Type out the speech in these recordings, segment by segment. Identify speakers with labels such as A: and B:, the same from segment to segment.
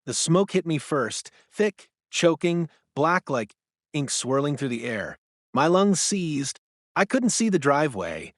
A: The smoke hit me first, thick, choking, black like ink swirling through the air. My lungs seized. I couldn't see the driveway,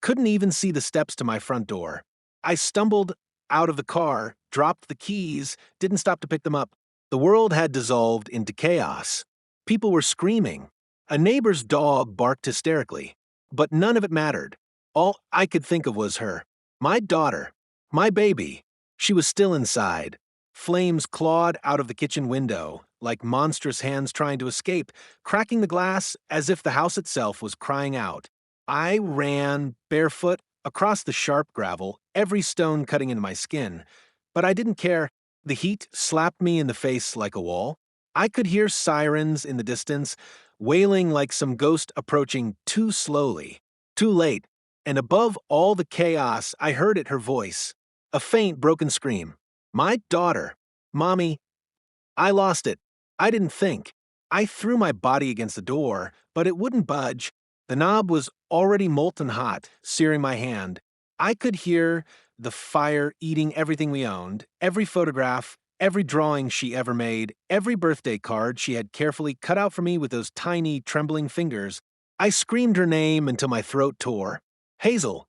A: couldn't even see the steps to my front door. I stumbled out of the car, dropped the keys, didn't stop to pick them up. The world had dissolved into chaos. People were screaming. A neighbor's dog barked hysterically. But none of it mattered. All I could think of was her. My daughter. My baby. She was still inside. Flames clawed out of the kitchen window, like monstrous hands trying to escape, cracking the glass as if the house itself was crying out. I ran, barefoot, across the sharp gravel, every stone cutting into my skin. But I didn't care. The heat slapped me in the face like a wall. I could hear sirens in the distance, wailing like some ghost approaching too slowly, too late. And above all the chaos, I heard it, her voice. A faint, broken scream. My daughter. Mommy. I lost it. I didn't think. I threw my body against the door, but it wouldn't budge. The knob was already molten hot, searing my hand. I could hear the fire eating everything we owned, every photograph, every drawing she ever made, every birthday card she had carefully cut out for me with those tiny, trembling fingers. I screamed her name until my throat tore. Hazel.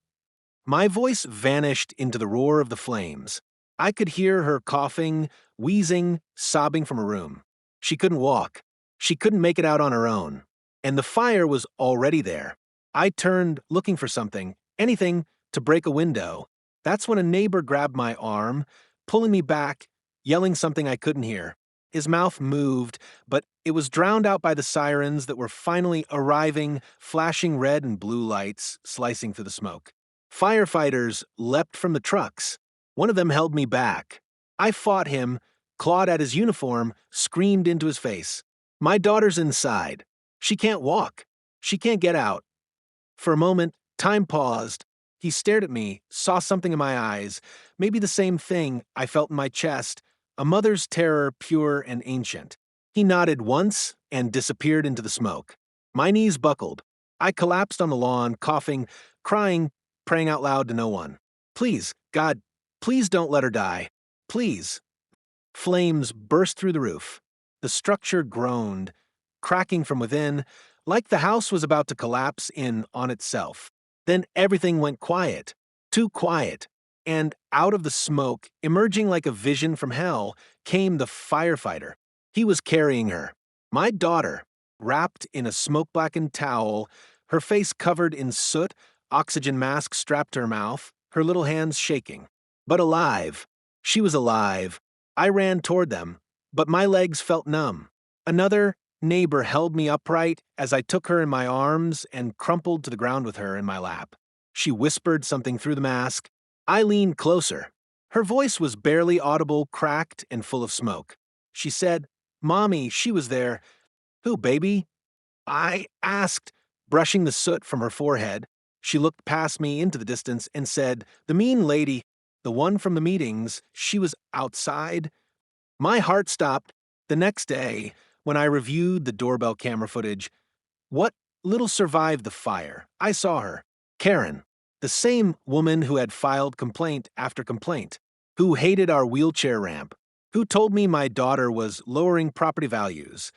A: My voice vanished into the roar of the flames. I could hear her coughing, wheezing, sobbing from her room. She couldn't walk. She couldn't make it out on her own. And the fire was already there. I turned, looking for something, anything, to break a window. That's when a neighbor grabbed my arm, pulling me back, yelling something I couldn't hear. His mouth moved, but it was drowned out by the sirens that were finally arriving, flashing red and blue lights, slicing through the smoke. Firefighters leapt from the trucks. One of them held me back. I fought him, clawed at his uniform, screamed into his face. My daughter's inside. She can't walk. She can't get out. For a moment, time paused. He stared at me, saw something in my eyes, maybe the same thing I felt in my chest, a mother's terror, pure and ancient. He nodded once and disappeared into the smoke. My knees buckled. I collapsed on the lawn, coughing, crying, praying out loud to no one. Please, God, please don't let her die. Please. Flames burst through the roof. The structure groaned, cracking from within, like the house was about to collapse in on itself. Then everything went quiet, too quiet, and out of the smoke, emerging like a vision from hell, came the firefighter. He was carrying her, my daughter, wrapped in a smoke-blackened towel, her face covered in soot, oxygen mask strapped to her mouth, her little hands shaking. But alive. She was alive. I ran toward them, but my legs felt numb. Another neighbor held me upright as I took her in my arms and crumpled to the ground with her in my lap. She whispered something through the mask. I leaned closer. Her voice was barely audible, cracked, and full of smoke. She said, "Mommy, she was there." "Who, baby?" I asked, brushing the soot from her forehead. She looked past me into the distance and said, "The mean lady, the one from the meetings, she was outside." My heart stopped. The next day, when I reviewed the doorbell camera footage, what little survived the fire, I saw her, Karen, the same woman who had filed complaint after complaint, who hated our wheelchair ramp, who told me my daughter was lowering property values.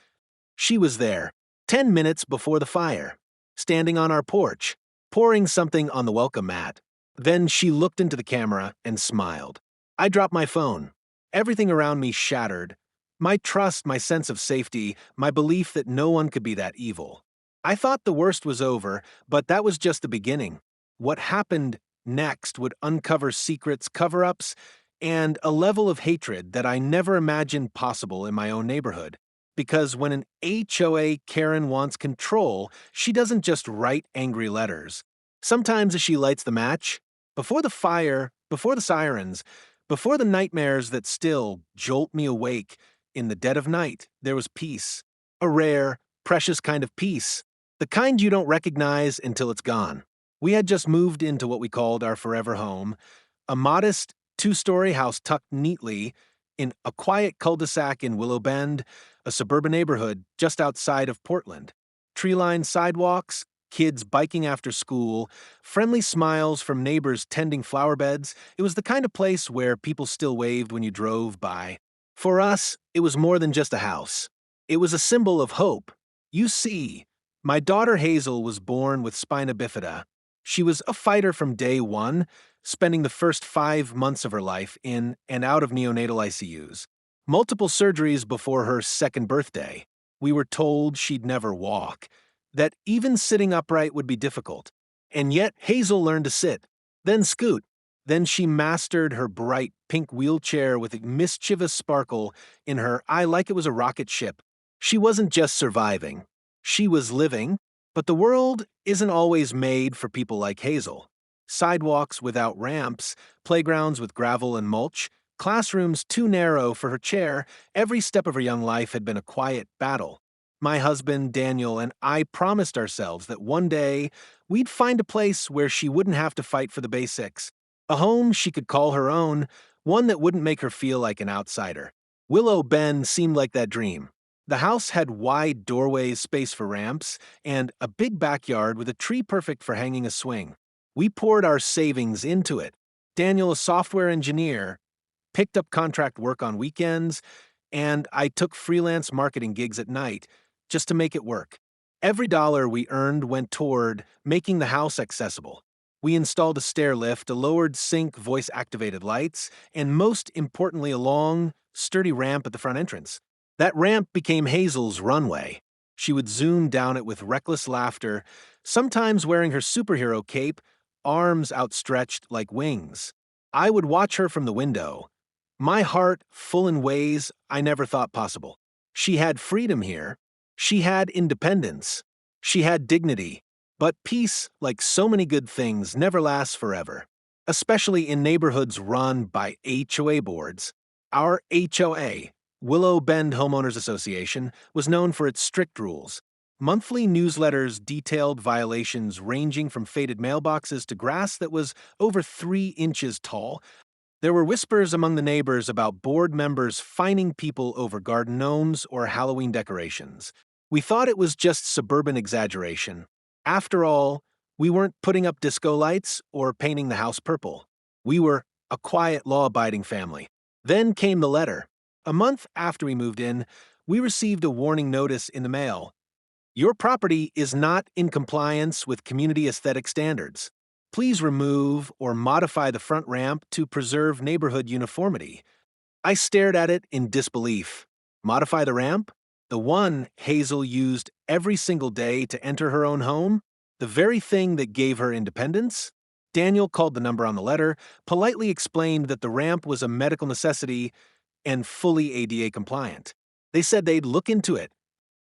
A: She was there, 10 minutes before the fire, standing on our porch, pouring something on the welcome mat. Then she looked into the camera and smiled. I dropped my phone. Everything around me shattered. My trust, my sense of safety, my belief that no one could be that evil. I thought the worst was over, but that was just the beginning. What happened next would uncover secrets, cover-ups, and a level of hatred that I never imagined possible in my own neighborhood. Because when an HOA Karen wants control, she doesn't just write angry letters. Sometimes as she lights the match, before the fire, before the sirens, before the nightmares that still jolt me awake, in the dead of night, there was peace. A rare, precious kind of peace. The kind you don't recognize until it's gone. We had just moved into what we called our forever home, a modest, 2-story house tucked neatly in a quiet cul-de-sac in Willow Bend, a suburban neighborhood just outside of Portland. Tree-lined sidewalks, kids biking after school, friendly smiles from neighbors tending flower beds. It was the kind of place where people still waved when you drove by. For us, it was more than just a house. It was a symbol of hope. You see, my daughter Hazel was born with spina bifida. She was a fighter from day one, spending the first 5 months of her life in and out of neonatal ICUs. Multiple surgeries before her second birthday. We were told she'd never walk, that even sitting upright would be difficult. And yet Hazel learned to sit, then scoot. Then she mastered her bright pink wheelchair with a mischievous sparkle in her eye like it was a rocket ship. She wasn't just surviving. She was living, but the world isn't always made for people like Hazel. Sidewalks without ramps, playgrounds with gravel and mulch, classrooms too narrow for her chair, every step of her young life had been a quiet battle. My husband, Daniel, and I promised ourselves that one day we'd find a place where she wouldn't have to fight for the basics. A home she could call her own, one that wouldn't make her feel like an outsider. Willow Bend seemed like that dream. The house had wide doorways, space for ramps, and a big backyard with a tree perfect for hanging a swing. We poured our savings into it. Daniel, a software engineer, picked up contract work on weekends, and I took freelance marketing gigs at night just to make it work. Every dollar we earned went toward making the house accessible. We installed a stair lift, a lowered sink, voice-activated lights, and most importantly, a long, sturdy ramp at the front entrance. That ramp became Hazel's runway. She would zoom down it with reckless laughter, sometimes wearing her superhero cape, arms outstretched like wings. I would watch her from the window, my heart full in ways I never thought possible. She had freedom here. She had independence. She had dignity. But peace, like so many good things, never lasts forever, especially in neighborhoods run by HOA boards. Our HOA, Willow Bend Homeowners Association, was known for its strict rules. Monthly newsletters detailed violations ranging from faded mailboxes to grass that was over 3 inches tall. There were whispers among the neighbors about board members fining people over garden gnomes or Halloween decorations. We thought it was just suburban exaggeration. After all, we weren't putting up disco lights or painting the house purple. We were a quiet, law-abiding family. Then came the letter. A month after we moved in, we received a warning notice in the mail. Your property is not in compliance with community aesthetic standards. Please remove or modify the front ramp to preserve neighborhood uniformity. I stared at it in disbelief. Modify the ramp? The one Hazel used every single day to enter her own home? The very thing that gave her independence? Daniel called the number on the letter, politely explained that the ramp was a medical necessity and fully ADA compliant. They said they'd look into it.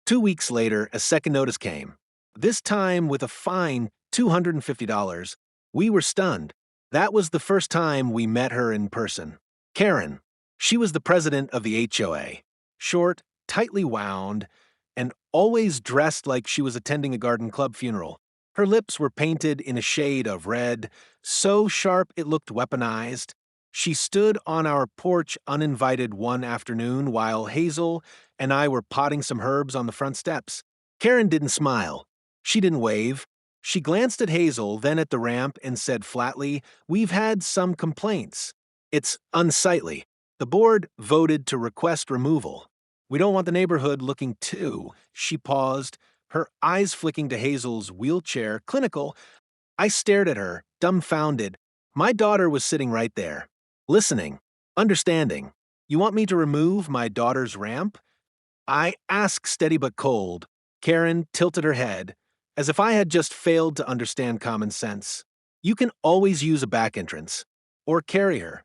A: 2 weeks later, a second notice came. This time with a fine $250. We were stunned. That was the first time we met her in person. Karen. She was the president of the HOA. Short, tightly wound, and always dressed like she was attending a garden club funeral. Her lips were painted in a shade of red, so sharp it looked weaponized. She stood on our porch uninvited one afternoon while Hazel and I were potting some herbs on the front steps. Karen didn't smile. She didn't wave. She glanced at Hazel, then at the ramp, and said flatly, "We've had some complaints. It's unsightly. The board voted to request removal. We don't want the neighborhood looking too." She paused, her eyes flicking to Hazel's wheelchair, clinical. I stared at her, dumbfounded. My daughter was sitting right there, listening, understanding. You want me to remove my daughter's ramp? I asked, steady but cold. Karen tilted her head, as if I had just failed to understand common sense. You can always use a back entrance. Or carry her.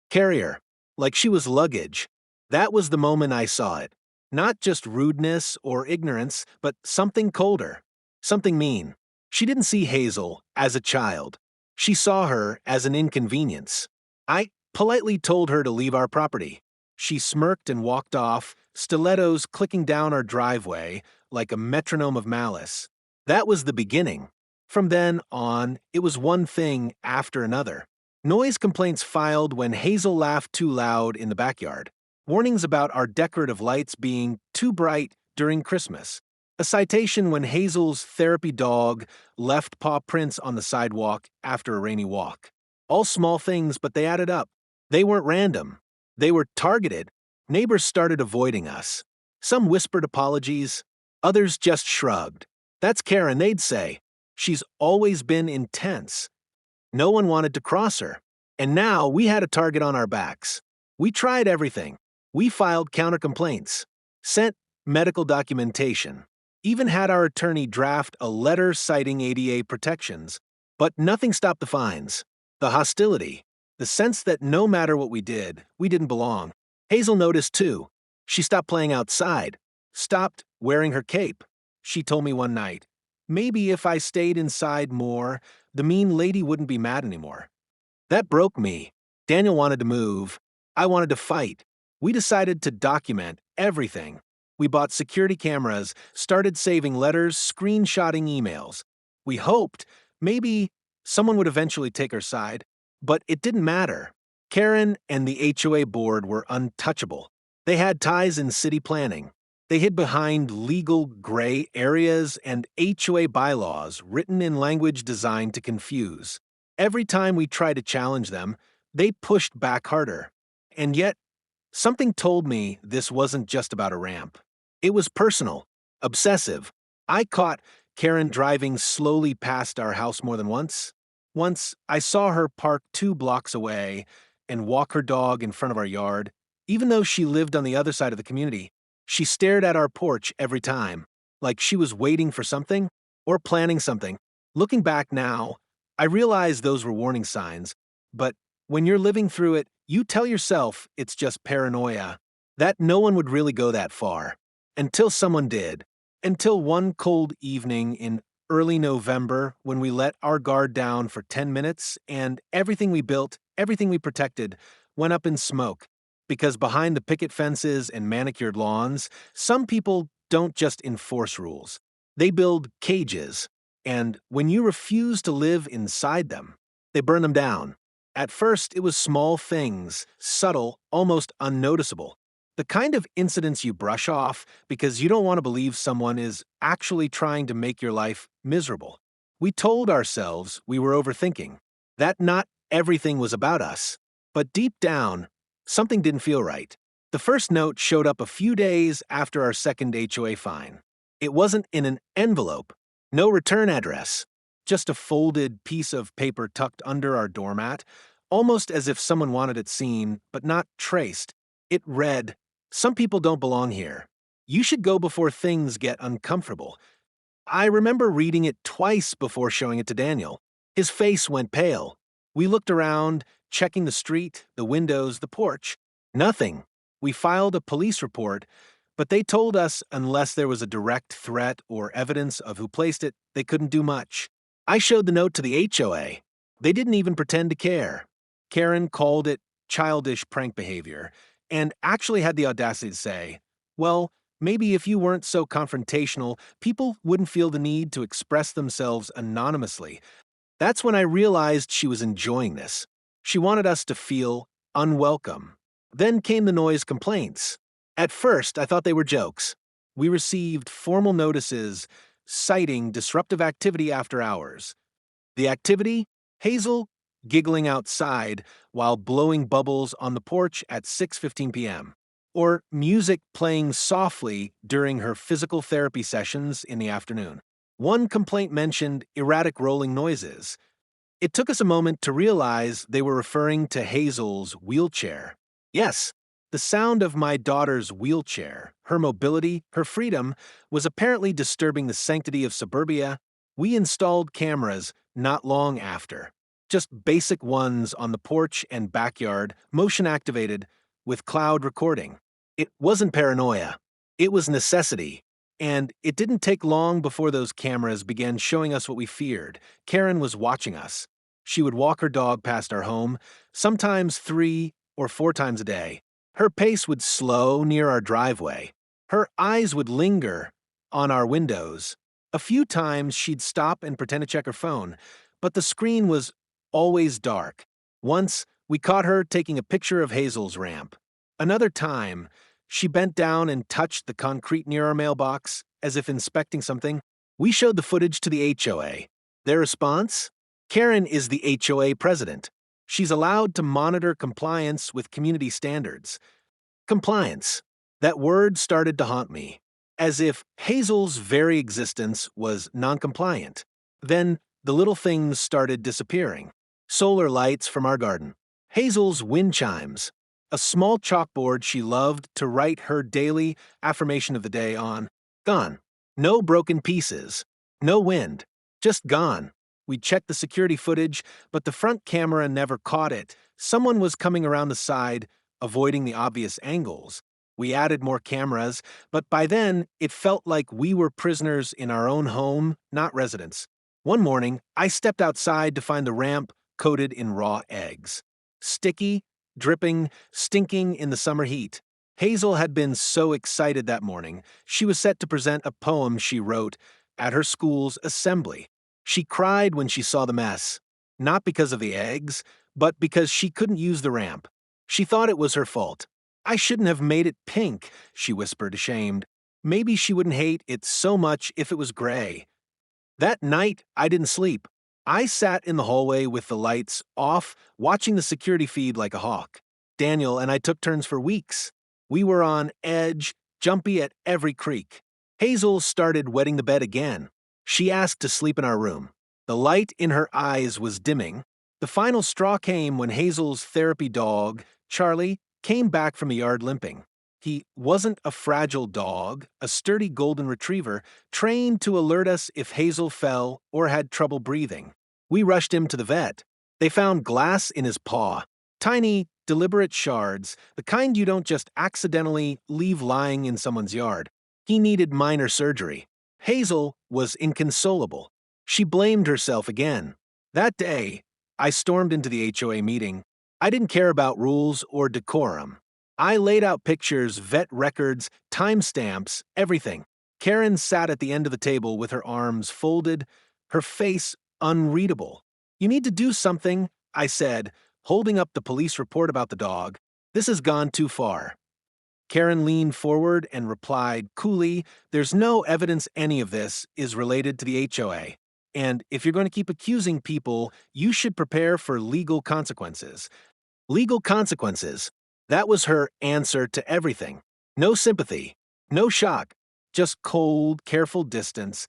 A: Carry her. Like she was luggage. That was the moment I saw it. Not just rudeness or ignorance, but something colder. Something mean. She didn't see Hazel as a child. She saw her as an inconvenience. I politely told her to leave our property. She smirked and walked off, stilettos clicking down our driveway like a metronome of malice. That was the beginning. From then on, it was one thing after another. Noise complaints filed when Hazel laughed too loud in the backyard. Warnings about our decorative lights being too bright during Christmas. A citation when Hazel's therapy dog left paw prints on the sidewalk after a rainy walk. All small things, but they added up. They weren't random. They were targeted. Neighbors started avoiding us. Some whispered apologies, others just shrugged. That's Karen, they'd say. She's always been intense. No one wanted to cross her. And now we had a target on our backs. We tried everything. We filed counter complaints, sent medical documentation, even had our attorney draft a letter citing ADA protections. But nothing stopped the fines. The hostility, the sense that no matter what we didn't belong. Hazel noticed too. She stopped playing outside, stopped wearing her cape. She told me one night, maybe if I stayed inside more, the mean lady wouldn't be mad anymore. That broke me. Daniel wanted to move. I wanted to fight. We decided to document everything. We bought security cameras, started saving letters, screenshotting emails. We hoped maybe someone would eventually take our side, but it didn't matter. Karen and the HOA board were untouchable. They had ties in city planning. They hid behind legal gray areas and HOA bylaws written in language designed to confuse. Every time we tried to challenge them, they pushed back harder. And yet, something told me this wasn't just about a ramp. It was personal, obsessive. I caught Karen driving slowly past our house more than once. Once, I saw her park 2 blocks away and walk her dog in front of our yard. Even though she lived on the other side of the community, she stared at our porch every time, like she was waiting for something or planning something. Looking back now, I realize those were warning signs, but when you're living through it, you tell yourself it's just paranoia, that no one would really go that far. Until someone did. Until one cold evening in early November when we let our guard down for 10 minutes and everything we built, everything we protected, went up in smoke. Because behind the picket fences and manicured lawns, some people don't just enforce rules. They build cages, and when you refuse to live inside them, they burn them down. At first, it was small things, subtle, almost unnoticeable. The kind of incidents you brush off because you don't want to believe someone is actually trying to make your life miserable. We told ourselves we were overthinking, that not everything was about us. But deep down, something didn't feel right. The first note showed up a few days after our second HOA fine. It wasn't in an envelope, no return address, just a folded piece of paper tucked under our doormat, almost as if someone wanted it seen, but not traced. It read, "Some people don't belong here. You should go before things get uncomfortable." I remember reading it twice before showing it to Daniel. His face went pale. We looked around, checking the street, the windows, the porch. Nothing. We filed a police report, but they told us unless there was a direct threat or evidence of who placed it, they couldn't do much. I showed the note to the HOA. They didn't even pretend to care. Karen called it childish prank behavior and actually had the audacity to say, well, maybe if you weren't so confrontational, people wouldn't feel the need to express themselves anonymously. That's when I realized she was enjoying this. She wanted us to feel unwelcome. Then came the noise complaints. At first, I thought they were jokes. We received formal notices citing disruptive activity after hours. The activity? Hazel giggling outside while blowing bubbles on the porch at 6:15 p.m. Or music playing softly during her physical therapy sessions in the afternoon. One complaint mentioned erratic rolling noises. It took us a moment to realize they were referring to Hazel's wheelchair. Yes, the sound of my daughter's wheelchair, her mobility, her freedom, was apparently disturbing the sanctity of suburbia. We installed cameras not long after. Just basic ones on the porch and backyard, motion-activated, with cloud recording. It wasn't paranoia. It was necessity. And it didn't take long before those cameras began showing us what we feared. Karen was watching us. She would walk her dog past our home, sometimes 3 or 4 times a day. Her pace would slow near our driveway. Her eyes would linger on our windows. A few times she'd stop and pretend to check her phone, but the screen was always dark. Once, we caught her taking a picture of Hazel's ramp. Another time, she bent down and touched the concrete near our mailbox, as if inspecting something. We showed the footage to the HOA. Their response? Karen is the HOA president. She's allowed to monitor compliance with community standards. Compliance. That word started to haunt me, as if Hazel's very existence was non-compliant. Then the little things started disappearing. Solar lights from our garden. Hazel's wind chimes. A small chalkboard she loved to write her daily affirmation of the day on. Gone. No broken pieces. No wind. Just gone. We checked the security footage, but the front camera never caught it. Someone was coming around the side, avoiding the obvious angles. We added more cameras, but by then it felt like we were prisoners in our own home, not residents. One morning, I stepped outside to find the ramp coated in raw eggs. Sticky, dripping, stinking in the summer heat. Hazel had been so excited that morning, she was set to present a poem she wrote at her school's assembly. She cried when she saw the mess, not because of the eggs, but because she couldn't use the ramp. She thought it was her fault. I shouldn't have made it pink, she whispered, ashamed. Maybe she wouldn't hate it so much if it was gray. That night, I didn't sleep. I sat in the hallway with the lights off, watching the security feed like a hawk. Daniel and I took turns for weeks. We were on edge, jumpy at every creak. Hazel started wetting the bed again. She asked to sleep in our room. The light in her eyes was dimming. The final straw came when Hazel's therapy dog, Charlie, came back from the yard limping. He wasn't a fragile dog, a sturdy golden retriever, trained to alert us if Hazel fell or had trouble breathing. We rushed him to the vet. They found glass in his paw. Tiny, deliberate shards, the kind you don't just accidentally leave lying in someone's yard. He needed minor surgery. Hazel was inconsolable. She blamed herself again. That day, I stormed into the HOA meeting. I didn't care about rules or decorum. I laid out pictures, vet records, timestamps, everything. Karen sat at the end of the table with her arms folded, her face unreadable. "You need to do something," I said, holding up the police report about the dog. "This has gone too far." Karen leaned forward and replied coolly, "There's no evidence any of this is related to the HOA. And if you're going to keep accusing people, you should prepare for legal consequences." Legal consequences. That was her answer to everything. No sympathy, no shock, just cold, careful distance,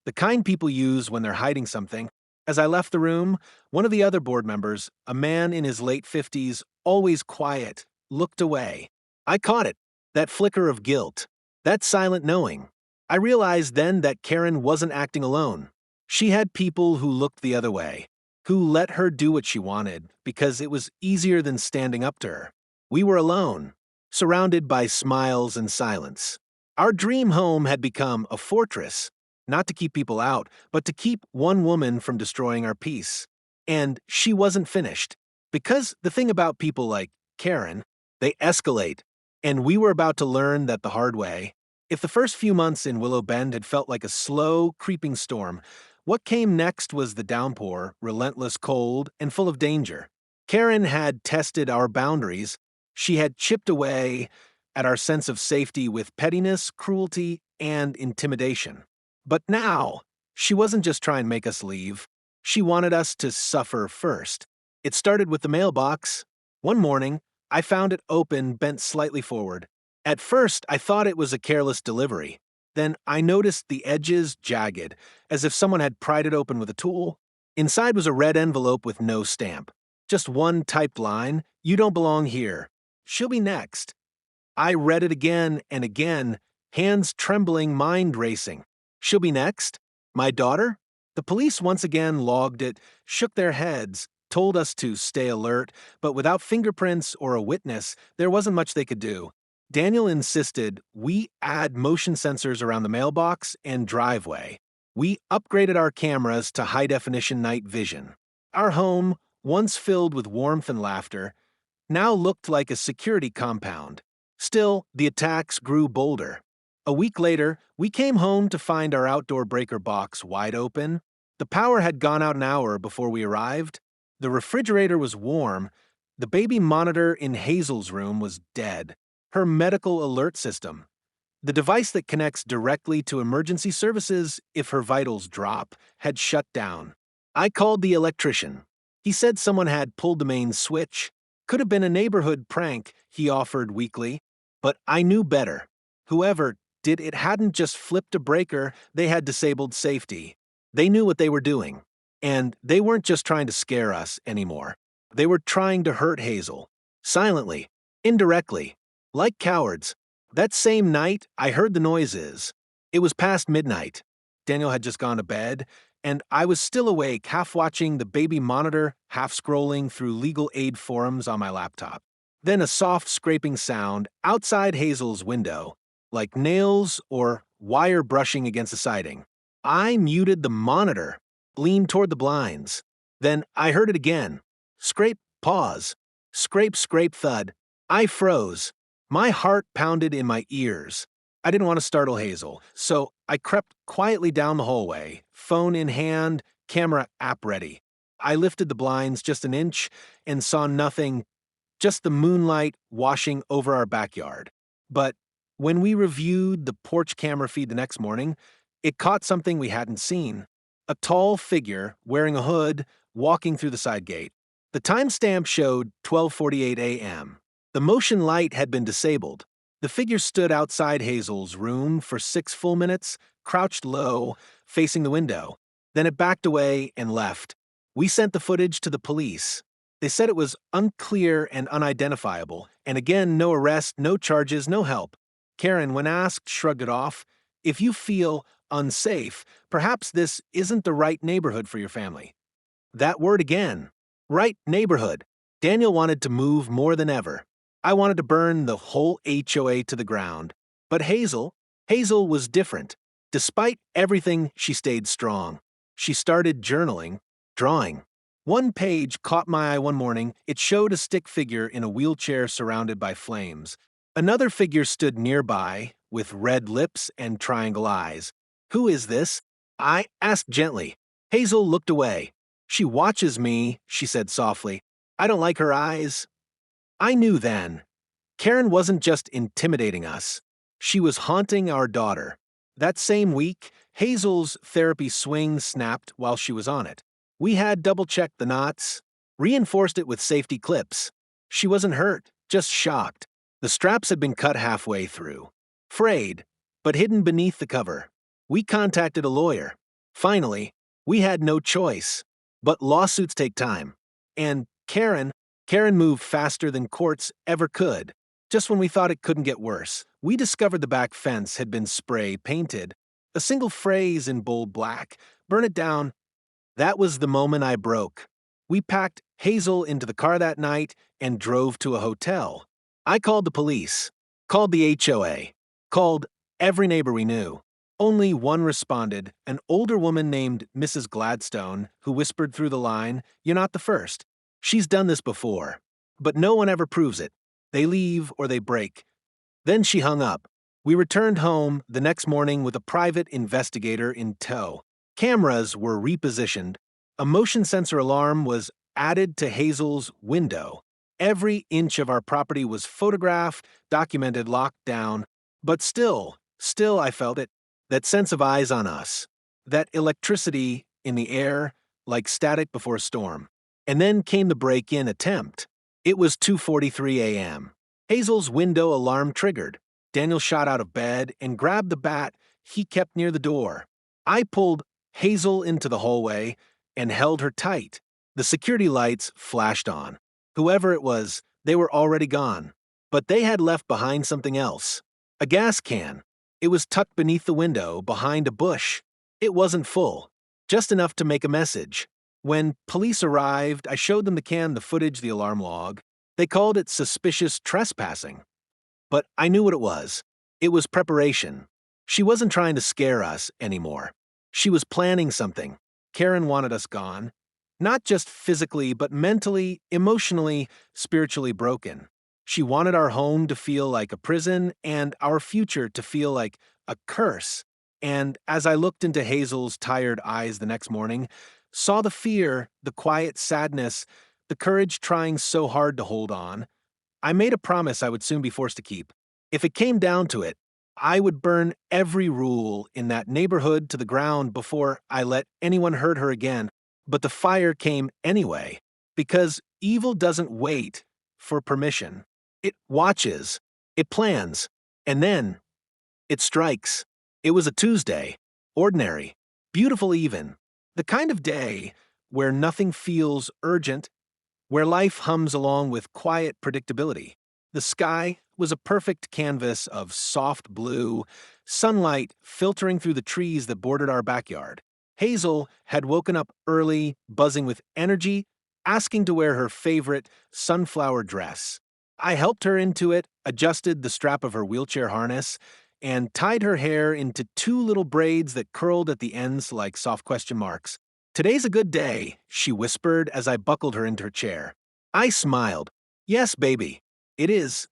A: the kind people use when they're hiding something. As I left the room, one of the other board members, a man in his late 50s, always quiet, looked away. I caught it, that flicker of guilt, that silent knowing. I realized then that Karen wasn't acting alone. She had people who looked the other way, who let her do what she wanted because it was easier than standing up to her. We were alone, surrounded by smiles and silence. Our dream home had become a fortress, not to keep people out, but to keep one woman from destroying our peace. And she wasn't finished. Because the thing about people like Karen, they escalate. And we were about to learn that the hard way. If the first few months in Willow Bend had felt like a slow, creeping storm, what came next was the downpour, relentless cold, and full of danger. Karen had tested our boundaries. She had chipped away at our sense of safety with pettiness, cruelty, and intimidation. But now, she wasn't just trying to make us leave. She wanted us to suffer first. It started with the mailbox. One morning, I found it open, bent slightly forward. At first, I thought it was a careless delivery. Then I noticed the edges jagged, as if someone had pried it open with a tool. Inside was a red envelope with no stamp. Just one typed line, "You don't belong here. She'll be next." I read it again and again, hands trembling, mind racing. She'll be next? My daughter? The police once again logged it, shook their heads, told us to stay alert, but without fingerprints or a witness, there wasn't much they could do. Daniel insisted we add motion sensors around the mailbox and driveway. We upgraded our cameras to high-definition night vision. Our home, once filled with warmth and laughter, now looked like a security compound. Still, the attacks grew bolder. A week later, we came home to find our outdoor breaker box wide open. The power had gone out an hour before we arrived. The refrigerator was warm. The baby monitor in Hazel's room was dead. Her medical alert system, the device that connects directly to emergency services if her vitals drop, had shut down. I called the electrician. He said someone had pulled the main switch. Could have been a neighborhood prank, he offered weakly. But I knew better. Whoever did it hadn't just flipped a breaker, they had disabled safety. They knew what they were doing. And they weren't just trying to scare us anymore. They were trying to hurt Hazel. Silently, indirectly, like cowards. That same night, I heard the noises. It was past midnight. Daniel had just gone to bed, and I was still awake, half watching the baby monitor, half scrolling through legal aid forums on my laptop. Then a soft scraping sound outside Hazel's window, like nails or wire brushing against the siding. I muted the monitor, leaned toward the blinds. Then I heard it again. Scrape, pause. Scrape, scrape, thud. I froze. My heart pounded in my ears. I didn't want to startle Hazel, so I crept quietly down the hallway, phone in hand, camera app ready. I lifted the blinds just an inch and saw nothing, just the moonlight washing over our backyard. But when we reviewed the porch camera feed the next morning, it caught something we hadn't seen. A tall figure, wearing a hood, walking through the side gate. The timestamp showed 12:48 a.m. The motion light had been disabled. The figure stood outside Hazel's room for 6 full minutes, crouched low, facing the window. Then it backed away and left. We sent the footage to the police. They said it was unclear and unidentifiable, and again, no arrest, no charges, no help. Karen, when asked, shrugged it off. If you feel unsafe, perhaps this isn't the right neighborhood for your family. That word again. Right neighborhood. Daniel wanted to move more than ever. I wanted to burn the whole HOA to the ground. But Hazel was different. Despite everything, she stayed strong. She started journaling, drawing. One page caught my eye one morning. It showed a stick figure in a wheelchair surrounded by flames. Another figure stood nearby, with red lips and triangle eyes. Who is this? I asked gently. Hazel looked away. She watches me, she said softly. I don't like her eyes. I knew then. Karen wasn't just intimidating us. She was haunting our daughter. That same week, Hazel's therapy swing snapped while she was on it. We had double-checked the knots, reinforced it with safety clips. She wasn't hurt, just shocked. The straps had been cut halfway through. Frayed, but hidden beneath the cover. We contacted a lawyer. Finally, we had no choice. But lawsuits take time. And Karen moved faster than courts ever could. Just when we thought it couldn't get worse, we discovered the back fence had been spray painted. A single phrase in bold black, burn it down. That was the moment I broke. We packed Hazel into the car that night and drove to a hotel. I called the police, called the HOA, called every neighbor we knew. Only one responded, an older woman named Mrs. Gladstone, who whispered through the line, "You're not the first. She's done this before." But no one ever proves it. They leave or they break. Then she hung up. We returned home the next morning with a private investigator in tow. Cameras were repositioned. A motion sensor alarm was added to Hazel's window. Every inch of our property was photographed, documented, locked down. But still I felt it. That sense of eyes on us. That electricity in the air, like static before a storm. And then came the break-in attempt. It was 2:43 a.m. Hazel's window alarm triggered. Daniel shot out of bed and grabbed the bat he kept near the door. I pulled Hazel into the hallway and held her tight. The security lights flashed on. Whoever it was, they were already gone. But they had left behind something else. A gas can. It was tucked beneath the window, behind a bush. It wasn't full, just enough to make a message. When police arrived, I showed them the can, the footage, the alarm log. They called it suspicious trespassing. But I knew what it was. It was preparation. She wasn't trying to scare us anymore. She was planning something. Karen wanted us gone. Not just physically, but mentally, emotionally, spiritually broken. She wanted our home to feel like a prison and our future to feel like a curse. And as I looked into Hazel's tired eyes the next morning, saw the fear, the quiet sadness, the courage trying so hard to hold on, I made a promise I would soon be forced to keep. If it came down to it, I would burn every rule in that neighborhood to the ground before I let anyone hurt her again. But the fire came anyway, because evil doesn't wait for permission. It watches. It plans. And then it strikes. It was a Tuesday. Ordinary. Beautiful even. The kind of day where nothing feels urgent, where life hums along with quiet predictability. The sky was a perfect canvas of soft blue, sunlight filtering through the trees that bordered our backyard. Hazel had woken up early, buzzing with energy, asking to wear her favorite sunflower dress. I helped her into it, adjusted the strap of her wheelchair harness, and tied her hair into two little braids that curled at the ends like soft question marks. "Today's a good day," she whispered as I buckled her into her chair. I smiled. "Yes, baby, it is."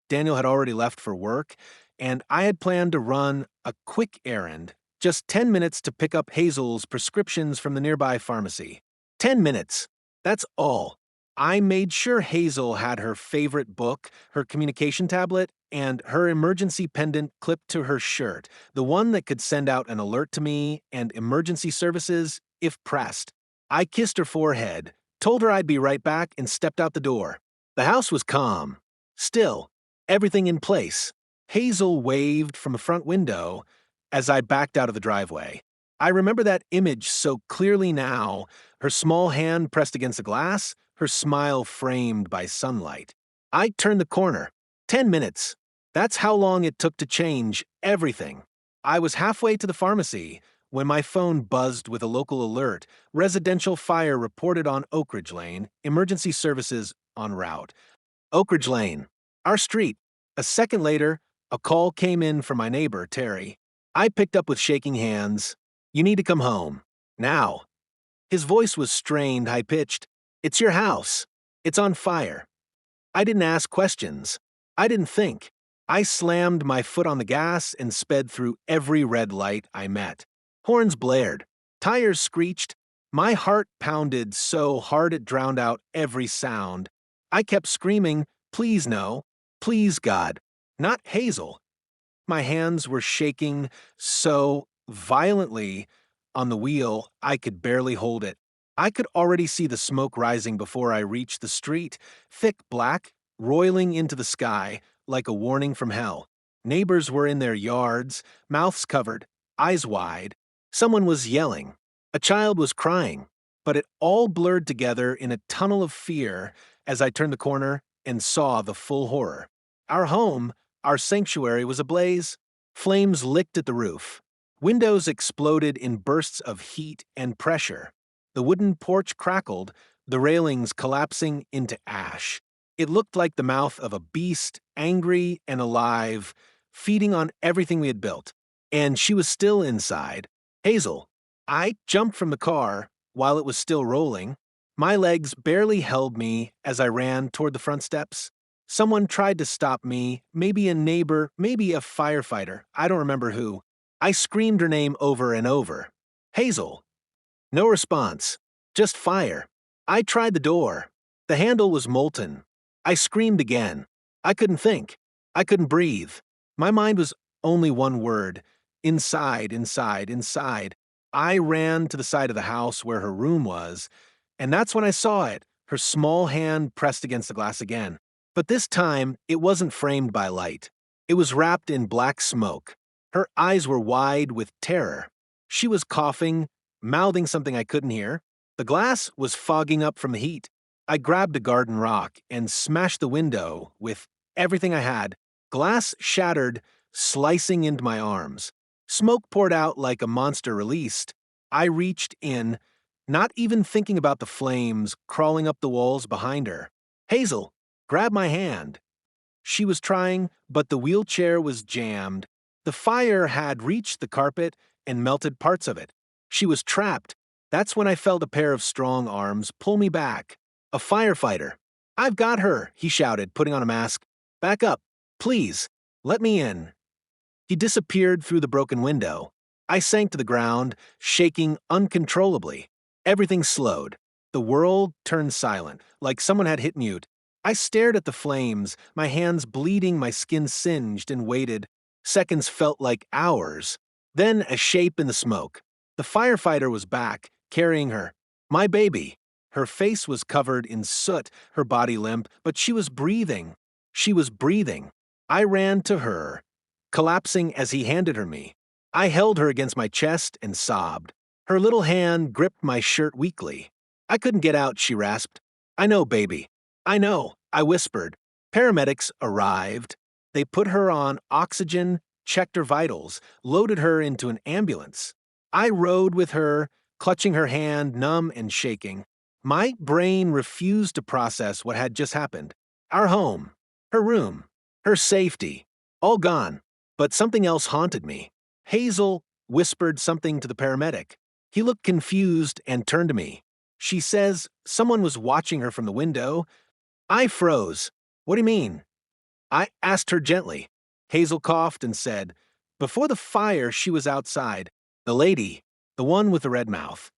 A: Daniel had already left for work, and I had planned to run a quick errand, just 10 minutes to pick up Hazel's prescriptions from the nearby pharmacy. 10 minutes. That's all. I made sure Hazel had her favorite book, her communication tablet, and her emergency pendant clipped to her shirt, the one that could send out an alert to me and emergency services if pressed. I kissed her forehead, told her I'd be right back, and stepped out the door. The house was calm. Still. Everything in place. Hazel waved from a front window as I backed out of the driveway. I remember that image so clearly now, her small hand pressed against the glass, her smile framed by sunlight. I turned the corner. 10 minutes. That's how long it took to change everything. I was halfway to the pharmacy when my phone buzzed with a local alert. Residential fire reported on Oak Ridge Lane, emergency services en route. Oak Ridge Lane. Our street. A second later, a call came in from my neighbor, Terry. I picked up with shaking hands. "You need to come home. Now." His voice was strained, high-pitched. "It's your house. It's on fire." I didn't ask questions. I didn't think. I slammed my foot on the gas and sped through every red light I met. Horns blared. Tires screeched. My heart pounded so hard it drowned out every sound. I kept screaming, "Please no. Please, God. Not Hazel." My hands were shaking so violently on the wheel I could barely hold it. I could already see the smoke rising before I reached the street, thick black, roiling into the sky like a warning from hell. Neighbors were in their yards, mouths covered, eyes wide. Someone was yelling. A child was crying. But it all blurred together in a tunnel of fear as I turned the corner and saw the full horror. Our home, our sanctuary, was ablaze. Flames licked at the roof. Windows exploded in bursts of heat and pressure. The wooden porch crackled, the railings collapsing into ash. It looked like the mouth of a beast, angry and alive, feeding on everything we had built. And she was still inside. Hazel. I jumped from the car while it was still rolling. My legs barely held me as I ran toward the front steps. Someone tried to stop me, maybe a neighbor, maybe a firefighter, I don't remember who. I screamed her name over and over. "Hazel." No response. Just fire. I tried the door. The handle was molten. I screamed again. I couldn't think. I couldn't breathe. My mind was only one word. Inside, inside, inside. I ran to the side of the house where her room was, and that's when I saw it, her small hand pressed against the glass again. But this time, it wasn't framed by light. It was wrapped in black smoke. Her eyes were wide with terror. She was coughing, mouthing something I couldn't hear. The glass was fogging up from the heat. I grabbed a garden rock and smashed the window with everything I had. Glass shattered, slicing into my arms. Smoke poured out like a monster released. I reached in, not even thinking about the flames crawling up the walls behind her. "Hazel, grab my hand." She was trying, but the wheelchair was jammed. The fire had reached the carpet and melted parts of it. She was trapped. That's when I felt a pair of strong arms pull me back. A firefighter. "I've got her," he shouted, putting on a mask. "Back up. Please. Let me in." He disappeared through the broken window. I sank to the ground, shaking uncontrollably. Everything slowed. The world turned silent, like someone had hit mute. I stared at the flames, my hands bleeding, my skin singed, and waited. Seconds felt like hours. Then a shape in the smoke. The firefighter was back, carrying her. My baby. Her face was covered in soot, her body limp, but she was breathing. She was breathing. I ran to her, collapsing as he handed her me. I held her against my chest and sobbed. Her little hand gripped my shirt weakly. I couldn't get out, she rasped. I know, baby. I know, I whispered. Paramedics arrived. They put her on oxygen, checked her vitals, loaded her into an ambulance. I rode with her, clutching her hand, numb and shaking. My brain refused to process what had just happened. Our home, her room, her safety, all gone. But something else haunted me. Hazel whispered something to the paramedic. He looked confused and turned to me. She says someone was watching her from the window. I froze. What do you mean? I asked her gently. Hazel coughed and said, before the fire, she was outside. The lady, the one with the red mouth.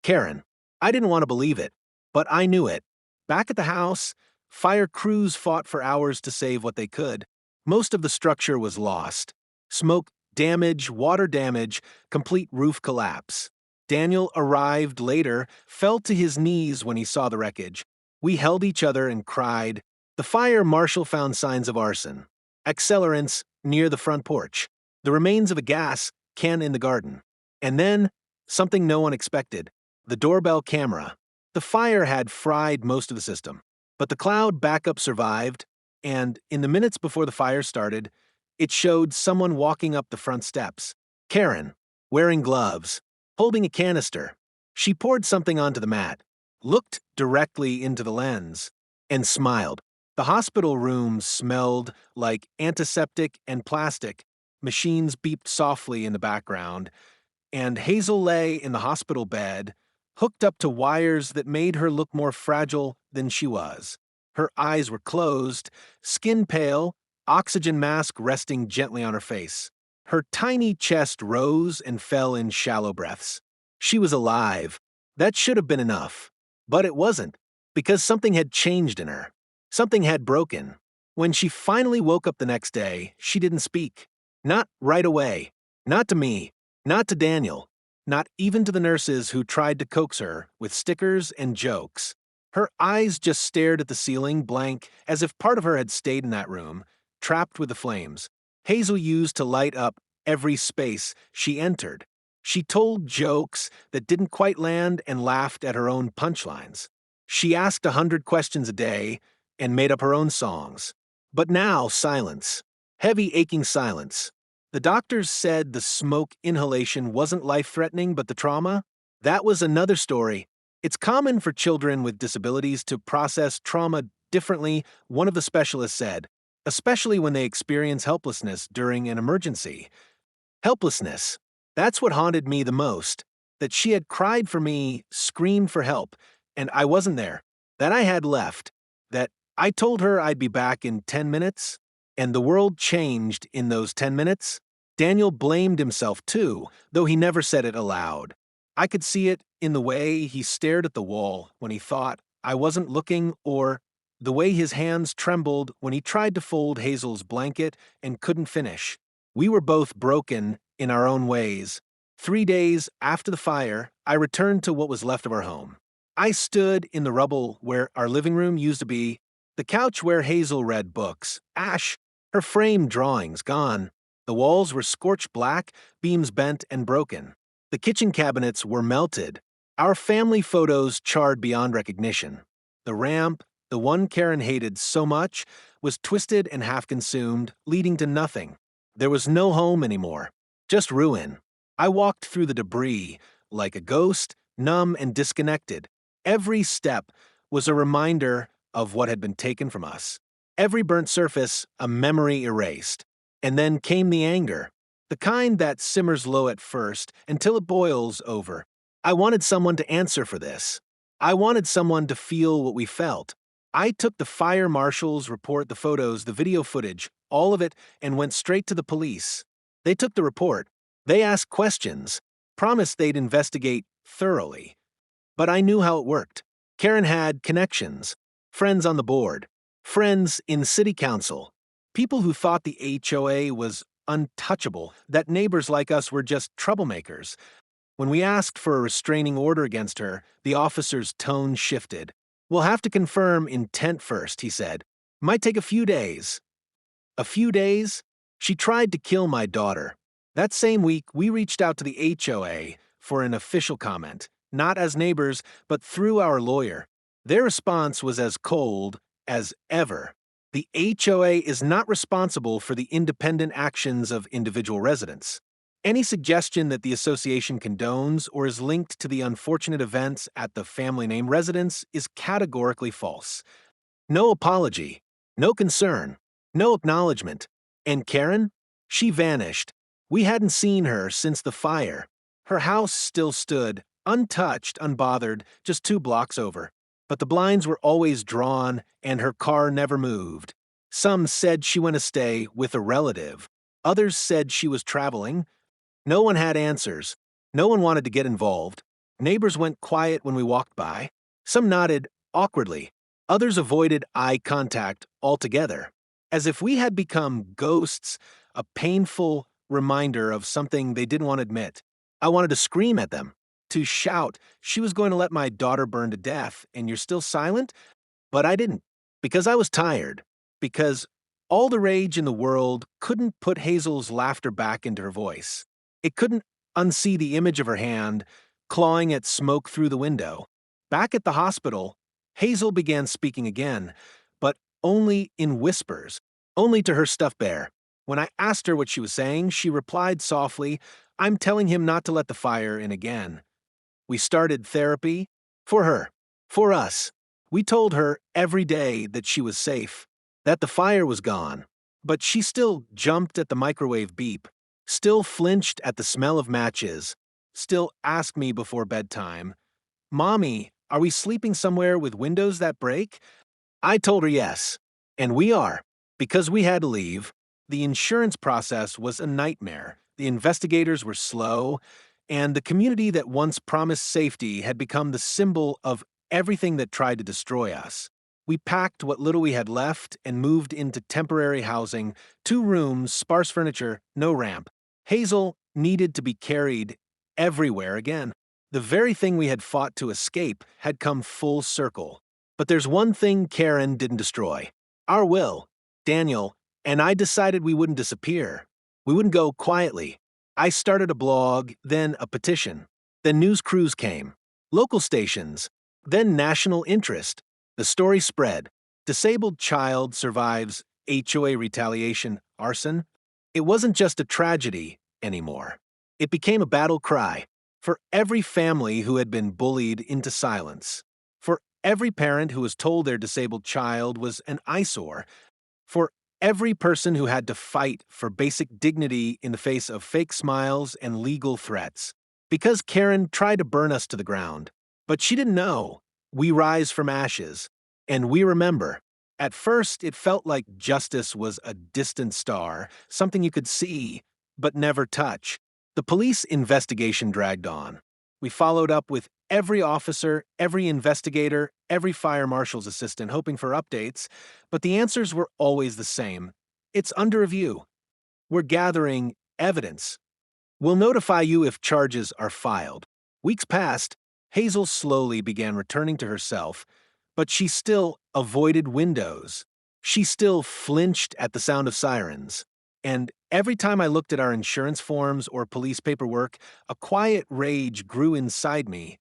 A: Karen. I didn't want to believe it, but I knew it. Back at the house, fire crews fought for hours to save what they could. Most of the structure was lost. Smoke damage, water damage, complete roof collapse. Daniel arrived later, fell to his knees when he saw the wreckage. We held each other and cried. The fire marshal found signs of arson. Accelerants near the front porch. The remains of a gas can in the garden. And then, something no one expected. The doorbell camera. The fire had fried most of the system, but the cloud backup survived, and in the minutes before the fire started, it showed someone walking up the front steps. Karen, wearing gloves, holding a canister. She poured something onto the mat, looked directly into the lens, and smiled. The hospital room smelled like antiseptic and plastic. Machines beeped softly in the background, and Hazel lay in the hospital bed, hooked up to wires that made her look more fragile than she was. Her eyes were closed, skin pale, oxygen mask resting gently on her face. Her tiny chest rose and fell in shallow breaths. She was alive. That should have been enough. But it wasn't, because something had changed in her. Something had broken. When she finally woke up the next day, she didn't speak. Not right away. Not to me. Not to Daniel. Not even to the nurses who tried to coax her with stickers and jokes. Her eyes just stared at the ceiling, blank, as if part of her had stayed in that room, trapped with the flames. Hazel used to light up every space she entered. She told jokes that didn't quite land and laughed at her own punchlines. She asked 100 questions a day and made up her own songs. But now, silence. Heavy, aching silence. The doctors said the smoke inhalation wasn't life-threatening, but the trauma? That was another story. It's common for children with disabilities to process trauma differently, one of the specialists said, especially when they experience helplessness during an emergency. Helplessness. That's what haunted me the most. That she had cried for me, screamed for help, and I wasn't there. That I had left. That I told her I'd be back in 10 minutes, and the world changed in those 10 minutes. Daniel blamed himself too, though he never said it aloud. I could see it in the way he stared at the wall when he thought I wasn't looking, or the way his hands trembled when he tried to fold Hazel's blanket and couldn't finish. We were both broken in our own ways. 3 days after the fire, I returned to what was left of our home. I stood in the rubble where our living room used to be, the couch where Hazel read books, ash, her framed drawings gone. The walls were scorched black, beams bent and broken. The kitchen cabinets were melted, our family photos charred beyond recognition. The ramp, the one Karen hated so much, was twisted and half-consumed, leading to nothing. There was no home anymore, just ruin. I walked through the debris, like a ghost, numb and disconnected. Every step was a reminder of what had been taken from us. Every burnt surface, a memory erased. And then came the anger, the kind that simmers low at first until it boils over. I wanted someone to answer for this. I wanted someone to feel what we felt. I took the fire marshal's report, the photos, the video footage, all of it, and went straight to the police. They took the report. They asked questions, promised they'd investigate thoroughly. But I knew how it worked. Karen had connections, friends on the board, friends in city council, people who thought the HOA was untouchable, that neighbors like us were just troublemakers. When we asked for a restraining order against her, the officer's tone shifted. We'll have to confirm intent first, he said. Might take a few days. A few days, she tried to kill my daughter. That same week, we reached out to the HOA for an official comment, not as neighbors, but through our lawyer. Their response was as cold as ever. The HOA is not responsible for the independent actions of individual residents. Any suggestion that the association condones or is linked to the unfortunate events at the family name residence is categorically false. No apology, no concern, no acknowledgement. And Karen? She vanished. We hadn't seen her since the fire. Her house still stood, untouched, unbothered, just 2 blocks over. But the blinds were always drawn, and her car never moved. Some said she went to stay with a relative. Others said she was traveling. No one had answers. No one wanted to get involved. Neighbors went quiet when we walked by. Some nodded awkwardly. Others avoided eye contact altogether, as if we had become ghosts, a painful reminder of something they didn't want to admit. I wanted to scream at them, to shout, she was going to let my daughter burn to death, and you're still silent? But I didn't, because I was tired, because all the rage in the world couldn't put Hazel's laughter back into her voice. It couldn't unsee the image of her hand clawing at smoke through the window. Back at the hospital, Hazel began speaking again, but only in whispers, only to her stuffed bear. When I asked her what she was saying, she replied softly, "I'm telling him not to let the fire in again." We started therapy for her, for us. We told her every day that she was safe, that the fire was gone, but she still jumped at the microwave beep, still flinched at the smell of matches, still asked me before bedtime, "Mommy, are we sleeping somewhere with windows that break?" I told her yes, and we are, because we had to leave. The insurance process was a nightmare. The investigators were slow, and the community that once promised safety had become the symbol of everything that tried to destroy us. We packed what little we had left and moved into temporary housing, 2 rooms, sparse furniture, no ramp. Hazel needed to be carried everywhere again. The very thing we had fought to escape had come full circle. But there's one thing Karen didn't destroy. Our will. Daniel and I decided we wouldn't disappear. We wouldn't go quietly. I started a blog, then a petition. Then news crews came. Local stations. Then national interest. The story spread. Disabled child survives HOA retaliation, arson. It wasn't just a tragedy anymore. It became a battle cry for every family who had been bullied into silence, for every parent who was told their disabled child was an eyesore, for every person who had to fight for basic dignity in the face of fake smiles and legal threats. Because Karen tried to burn us to the ground, but she didn't know. We rise from ashes, and we remember. At first, it felt like justice was a distant star, something you could see, but never touch. The police investigation dragged on. We followed up with every officer, every investigator, every fire marshal's assistant, hoping for updates, but the answers were always the same. It's under review. We're gathering evidence. We'll notify you if charges are filed. Weeks passed. Hazel slowly began returning to herself, but she still avoided windows. She still flinched at the sound of sirens. And every time I looked at our insurance forms or police paperwork, a quiet rage grew inside me.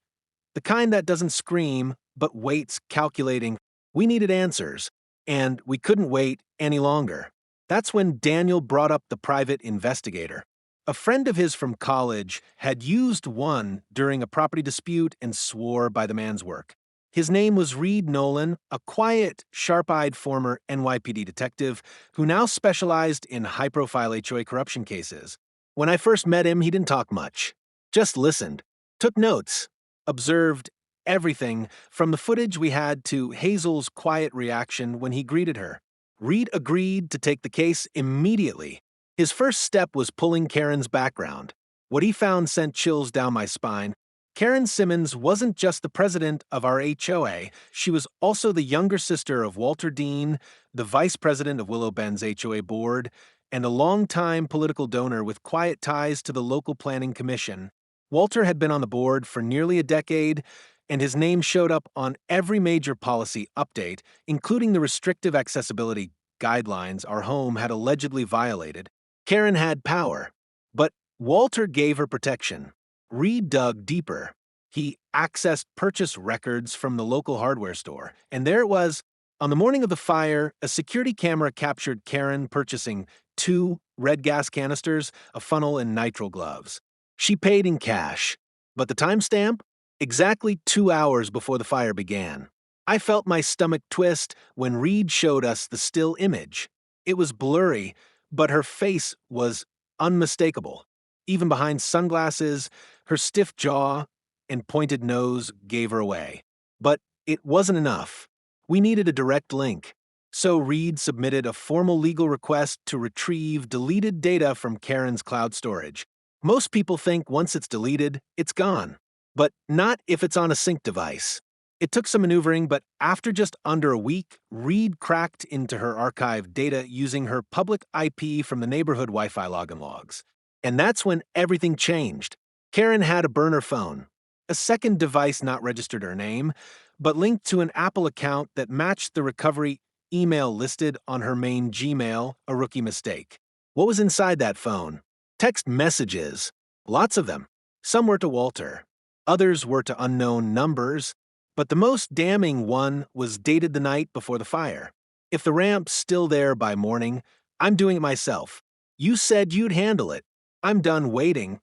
A: The kind that doesn't scream, but waits, calculating. We needed answers, and we couldn't wait any longer. That's when Daniel brought up the private investigator. A friend of his from college had used one during a property dispute and swore by the man's work. His name was Reed Nolan, a quiet, sharp-eyed former NYPD detective who now specialized in high-profile HOA corruption cases. When I first met him, he didn't talk much, just listened, took notes, observed everything from the footage we had to Hazel's quiet reaction when he greeted her. Reed agreed to take the case immediately. His first step was pulling Karen's background. What he found sent chills down my spine. Karen Simmons wasn't just the president of our HOA, she was also the younger sister of Walter Dean, the vice president of Willow Bend's HOA board, and a longtime political donor with quiet ties to the local planning commission. Walter had been on the board for nearly a decade, and his name showed up on every major policy update, including the restrictive accessibility guidelines our home had allegedly violated. Karen had power, but Walter gave her protection. Reed dug deeper. He accessed purchase records from the local hardware store, and there it was. On the morning of the fire, a security camera captured Karen purchasing 2 red gas canisters, a funnel, and nitrile gloves. She paid in cash, but the timestamp? Exactly 2 hours before the fire began. I felt my stomach twist when Reed showed us the still image. It was blurry, but her face was unmistakable. Even behind sunglasses, her stiff jaw and pointed nose gave her away. But it wasn't enough. We needed a direct link. So Reed submitted a formal legal request to retrieve deleted data from Karen's cloud storage. Most people think once it's deleted, it's gone. But not if it's on a sync device. It took some maneuvering, but after just under a week, Reed cracked into her archived data using her public IP from the neighborhood Wi-Fi login logs. And that's when everything changed. Karen had a burner phone. A second device not registered her name, but linked to an Apple account that matched the recovery email listed on her main Gmail, a rookie mistake. What was inside that phone? Text messages. Lots of them. Some were to Walter. Others were to unknown numbers, but the most damning one was dated the night before the fire. If the ramp's still there by morning, I'm doing it myself. You said you'd handle it. I'm done waiting.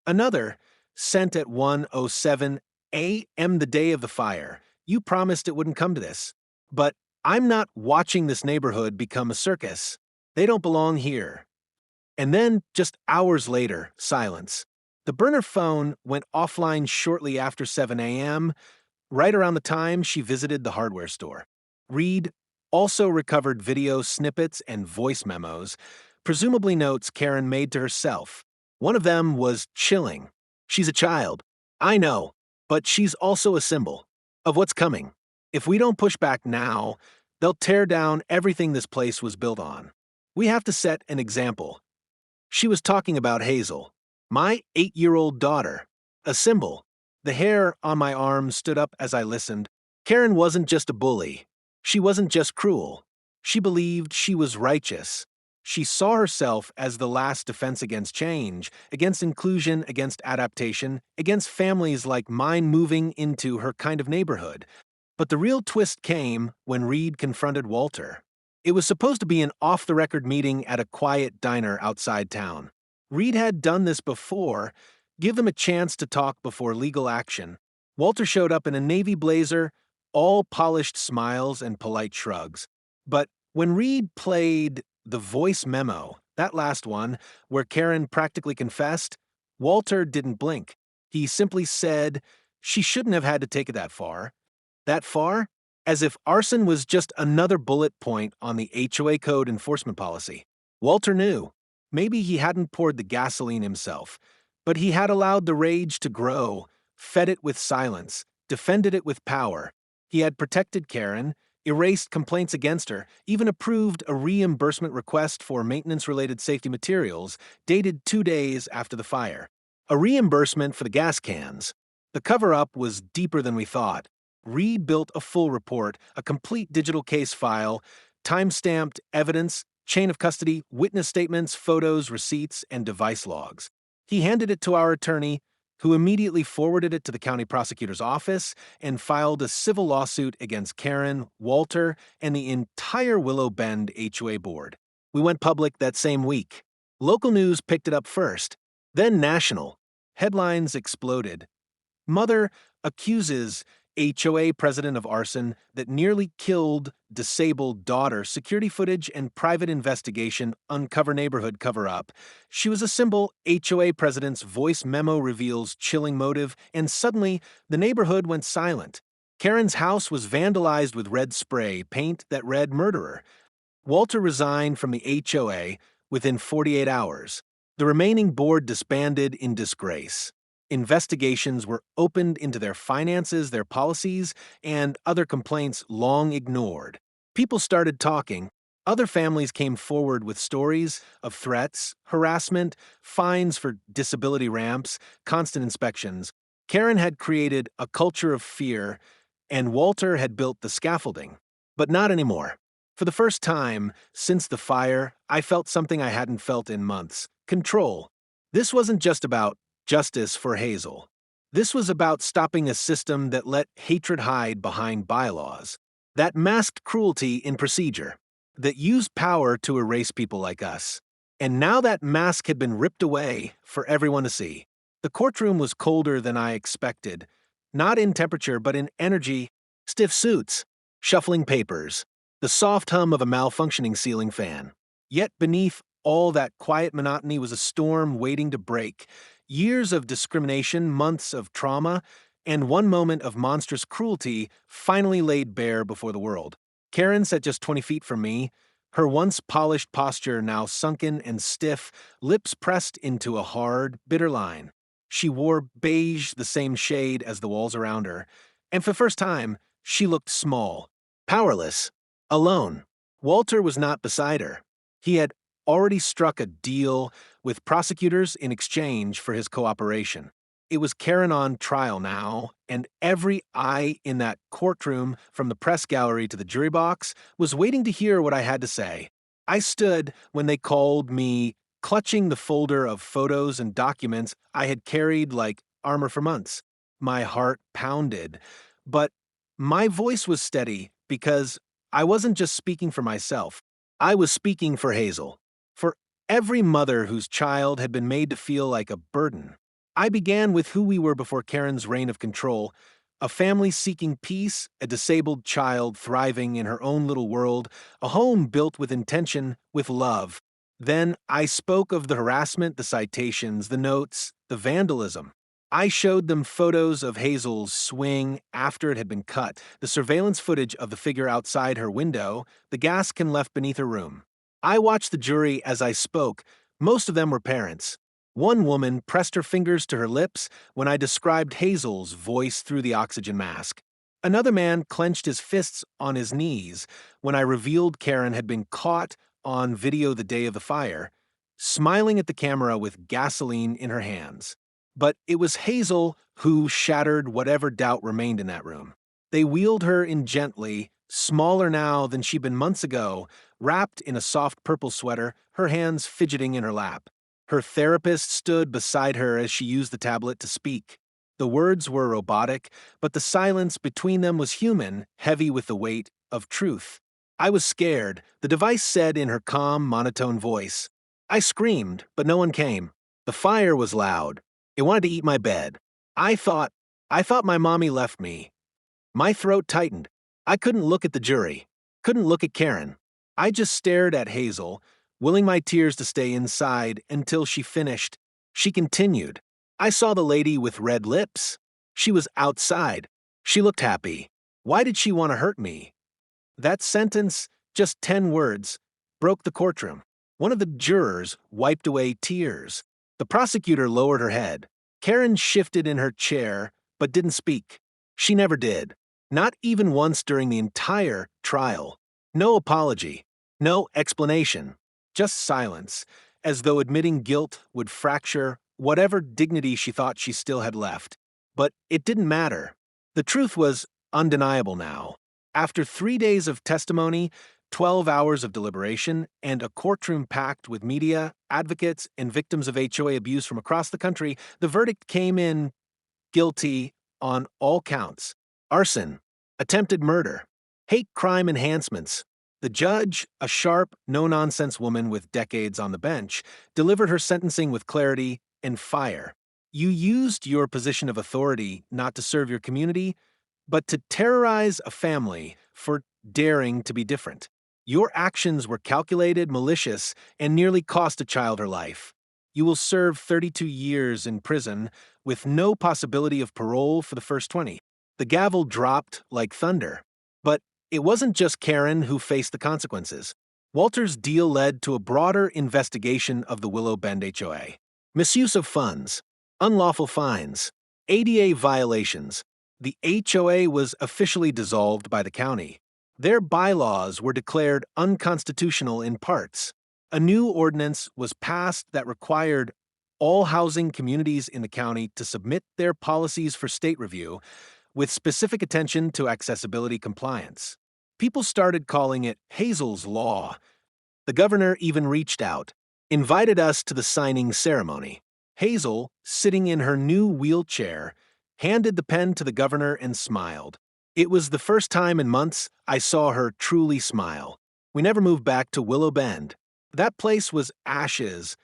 A: Another, sent at 1:07 a.m. the day of the fire. You promised it wouldn't come to this. But I'm not watching this neighborhood become a circus. They don't belong here. And then, just hours later, silence. The burner phone went offline shortly after 7 a.m., right around the time she visited the hardware store. Reed also recovered video snippets and voice memos, presumably notes Karen made to herself. One of them was chilling. She's a child. I know, but she's also a symbol of what's coming. If we don't push back now, they'll tear down everything this place was built on. We have to set an example. She was talking about Hazel, my 8-year-old daughter, a symbol. The hair on my arm stood up as I listened. Karen wasn't just a bully. She wasn't just cruel. She believed she was righteous. She saw herself as the last defense against change, against inclusion, against adaptation, against families like mine moving into her kind of neighborhood. But the real twist came when Reed confronted Walter. It was supposed to be an off-the-record meeting at a quiet diner outside town. Reed had done this before. Give them a chance to talk before legal action. Walter showed up in a navy blazer, all polished smiles and polite shrugs. But when Reed played the voice memo, that last one, where Karen practically confessed, Walter didn't blink. He simply said she shouldn't have had to take it that far. That far? As if arson was just another bullet point on the HOA code enforcement policy. Walter knew. Maybe he hadn't poured the gasoline himself, but he had allowed the rage to grow, fed it with silence, defended it with power. He had protected Karen, erased complaints against her, even approved a reimbursement request for maintenance-related safety materials dated 2 days after the fire. A reimbursement for the gas cans. The cover-up was deeper than we thought. Reed built a full report, a complete digital case file, time-stamped evidence, chain of custody, witness statements, photos, receipts, and device logs. He handed it to our attorney, who immediately forwarded it to the county prosecutor's office and filed a civil lawsuit against Karen, Walter, and the entire Willow Bend HOA board. We went public that same week. Local news picked it up first, then national. Headlines exploded. Mother accuses HOA president of arson that nearly killed disabled daughter. Security footage and private investigation uncover neighborhood cover-up. She was a symbol. HOA president's voice memo reveals chilling motive, and suddenly the neighborhood went silent. Karen's house was vandalized with red spray paint that read murderer. Walter resigned from the HOA within 48 hours. The remaining board disbanded in disgrace. Investigations were opened into their finances, their policies, and other complaints long ignored. People started talking. Other families came forward with stories of threats, harassment, fines for disability ramps, constant inspections. Karen had created a culture of fear, and Walter had built the scaffolding. But not anymore. For the first time since the fire, I felt something I hadn't felt in months: control. This wasn't just about justice for Hazel. This was about stopping a system that let hatred hide behind bylaws, that masked cruelty in procedure, that used power to erase people like us. And now that mask had been ripped away for everyone to see. The courtroom was colder than I expected, not in temperature but in energy: stiff suits, shuffling papers, the soft hum of a malfunctioning ceiling fan. Yet beneath all that quiet monotony was a storm waiting to break. Years of discrimination, months of trauma, and one moment of monstrous cruelty finally laid bare before the world. Karen sat just 20 feet from me, her once polished posture now sunken and stiff, lips pressed into a hard, bitter line. She wore beige, the same shade as the walls around her, and for the first time, she looked small, powerless, alone. Walter was not beside her. He had already struck a deal with prosecutors in exchange for his cooperation. It was Karen on trial now, and every eye in that courtroom, from the press gallery to the jury box, was waiting to hear what I had to say. I stood when they called me, clutching the folder of photos and documents I had carried like armor for months. My heart pounded, but my voice was steady because I wasn't just speaking for myself. I was speaking for Hazel, for every mother whose child had been made to feel like a burden. I began with who we were before Karen's reign of control: a family seeking peace, a disabled child thriving in her own little world, a home built with intention, with love. Then I spoke of the harassment, the citations, the notes, the vandalism. I showed them photos of Hazel's swing after it had been cut, the surveillance footage of the figure outside her window, the gas can left beneath her room. I watched the jury as I spoke. Most of them were parents. One woman pressed her fingers to her lips when I described Hazel's voice through the oxygen mask. Another man clenched his fists on his knees when I revealed Karen had been caught on video the day of the fire, smiling at the camera with gasoline in her hands. But it was Hazel who shattered whatever doubt remained in that room. They wheeled her in gently, smaller now than she'd been months ago, wrapped in a soft purple sweater, her hands fidgeting in her lap. Her therapist stood beside her as she used the tablet to speak. The words were robotic, but the silence between them was human, heavy with the weight of truth. I was scared, the device said in her calm, monotone voice. I screamed, but no one came. The fire was loud. It wanted to eat my bed. I thought my mommy left me. My throat tightened. I couldn't look at the jury, couldn't look at Karen. I just stared at Hazel, willing my tears to stay inside until she finished. She continued. I saw the lady with red lips. She was outside. She looked happy. Why did she want to hurt me? That sentence, just 10 words, broke the courtroom. One of the jurors wiped away tears. The prosecutor lowered her head. Karen shifted in her chair, but didn't speak. She never did. Not even once during the entire trial. No apology. No explanation. Just silence, as though admitting guilt would fracture whatever dignity she thought she still had left. But it didn't matter. The truth was undeniable now. After 3 days of testimony, 12 hours of deliberation, and a courtroom packed with media, advocates, and victims of HOA abuse from across the country, the verdict came in guilty on all counts: arson, attempted murder, hate crime enhancements. The judge, a sharp, no-nonsense woman with decades on the bench, delivered her sentencing with clarity and fire. You used your position of authority not to serve your community, but to terrorize a family for daring to be different. Your actions were calculated, malicious, and nearly cost a child her life. You will serve 32 years in prison with no possibility of parole for the first 20. The gavel dropped like thunder. But it wasn't just Karen who faced the consequences. Walter's deal led to a broader investigation of the Willow Bend HOA. Misuse of funds, unlawful fines, ADA violations. The HOA was officially dissolved by the county. Their bylaws were declared unconstitutional in parts. A new ordinance was passed that required all housing communities in the county to submit their policies for state review, with specific attention to accessibility compliance. People started calling it Hazel's Law. The governor even reached out, invited us to the signing ceremony. Hazel, sitting in her new wheelchair, handed the pen to the governor and smiled. It was the first time in months I saw her truly smile. We never moved back to Willow Bend. That place was ashes,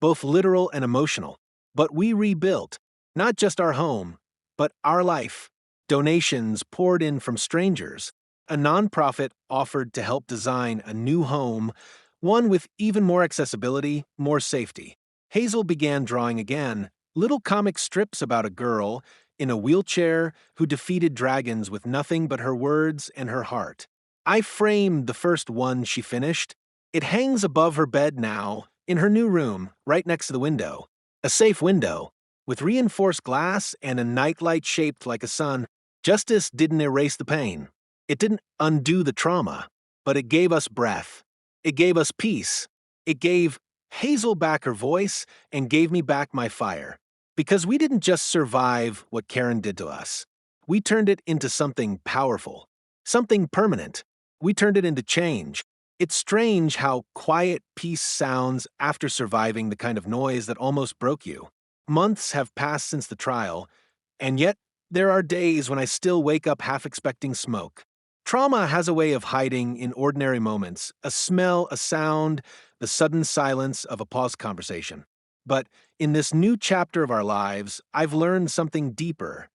A: both literal and emotional. But we rebuilt, not just our home, but our life. Donations poured in from strangers. A nonprofit offered to help design a new home, one with even more accessibility, more safety. Hazel began drawing again, little comic strips about a girl in a wheelchair who defeated dragons with nothing but her words and her heart. I framed the first one she finished. It hangs above her bed now, in her new room, right next to the window. A safe window, with reinforced glass and a nightlight shaped like a sun. Justice didn't erase the pain. It didn't undo the trauma, but it gave us breath. It gave us peace. It gave Hazel back her voice and gave me back my fire. Because we didn't just survive what Karen did to us. We turned it into something powerful, something permanent. We turned it into change. It's strange how quiet peace sounds after surviving the kind of noise that almost broke you. Months have passed since the trial, and yet there are days when I still wake up half expecting smoke. Trauma has a way of hiding in ordinary moments, a smell, a sound, the sudden silence of a paused conversation. But in this new chapter of our lives, I've learned something deeper.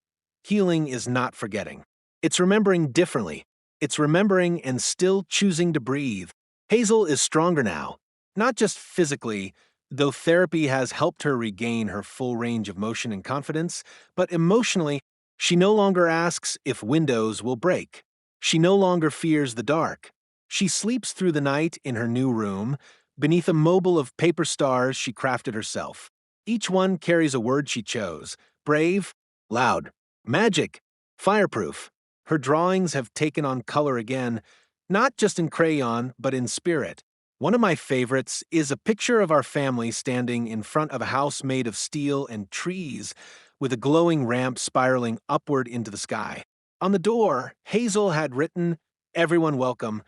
A: Healing is not forgetting. It's remembering differently. It's remembering and still choosing to breathe. Hazel is stronger now, not just physically, though therapy has helped her regain her full range of motion and confidence, but emotionally, she no longer asks if windows will break. She no longer fears the dark. She sleeps through the night in her new room, beneath a mobile of paper stars she crafted herself. Each one carries a word she chose: brave, loud, magic, fireproof. Her drawings have taken on color again, not just in crayon, but in spirit. One of my favorites is a picture of our family standing in front of a house made of steel and trees, with a glowing ramp spiraling upward into the sky. On the door, Hazel had written, "Everyone welcome."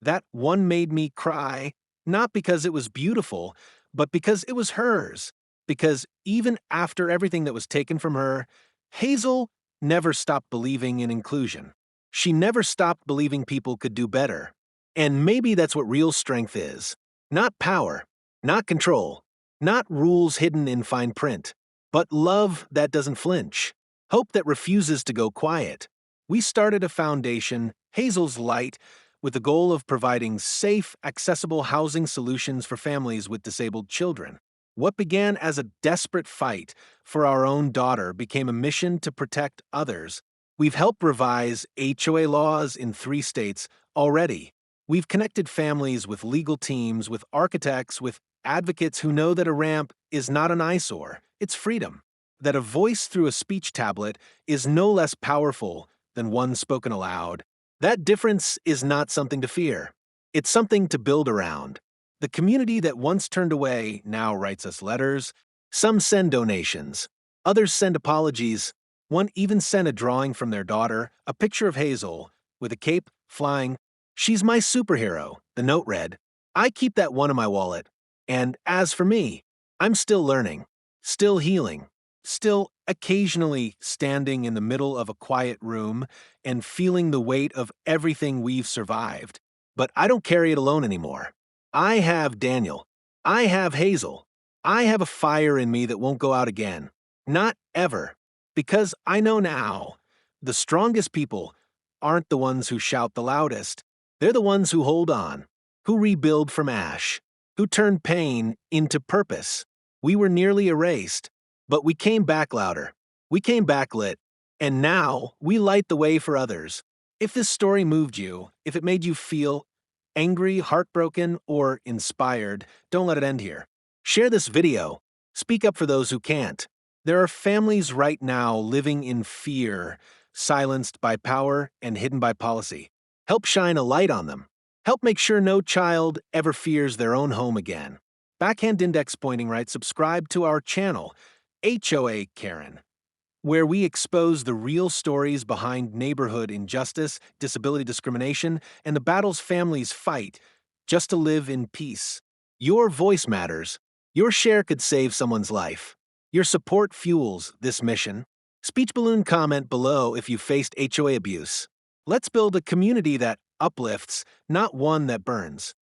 A: That one made me cry, not because it was beautiful, but because it was hers. Because even after everything that was taken from her, Hazel never stopped believing in inclusion. She never stopped believing people could do better. And maybe that's what real strength is. Not power, not control, not rules hidden in fine print, but love that doesn't flinch, hope that refuses to go quiet. We started a foundation, Hazel's Light, with the goal of providing safe, accessible housing solutions for families with disabled children. What began as a desperate fight for our own daughter became a mission to protect others. We've helped revise HOA laws in 3 states already. We've connected families with legal teams, with architects, with advocates who know that a ramp is not an eyesore, it's freedom. That a voice through a speech tablet is no less powerful than one spoken aloud. That difference is not something to fear. It's something to build around. The community that once turned away now writes us letters. Some send donations. Others send apologies. One even sent a drawing from their daughter, a picture of Hazel, with a cape, flying. "She's my superhero," the note read. I keep that one in my wallet. And as for me, I'm still learning, still healing, still occasionally standing in the middle of a quiet room and feeling the weight of everything we've survived. But I don't carry it alone anymore. I have Daniel. I have Hazel. I have a fire in me that won't go out again. Not ever. Because I know now, the strongest people aren't the ones who shout the loudest. They're the ones who hold on, who rebuild from ash, who turn pain into purpose. We were nearly erased, but we came back louder. We came back lit. And now we light the way for others. If this story moved you, if it made you feel angry, heartbroken, or inspired, don't let it end here. Share this video. Speak up for those who can't. There are families right now living in fear, silenced by power and hidden by policy. Help shine a light on them. Help make sure no child ever fears their own home again. Backhand index pointing right, subscribe to our channel, HOA Karen. where we expose the real stories behind neighborhood injustice, disability discrimination, and the battles families fight just to live in peace. Your voice matters. Your share could save someone's life. Your support fuels this mission. Speech balloon comment below if you faced HOA abuse. Let's build a community that uplifts, not one that burns.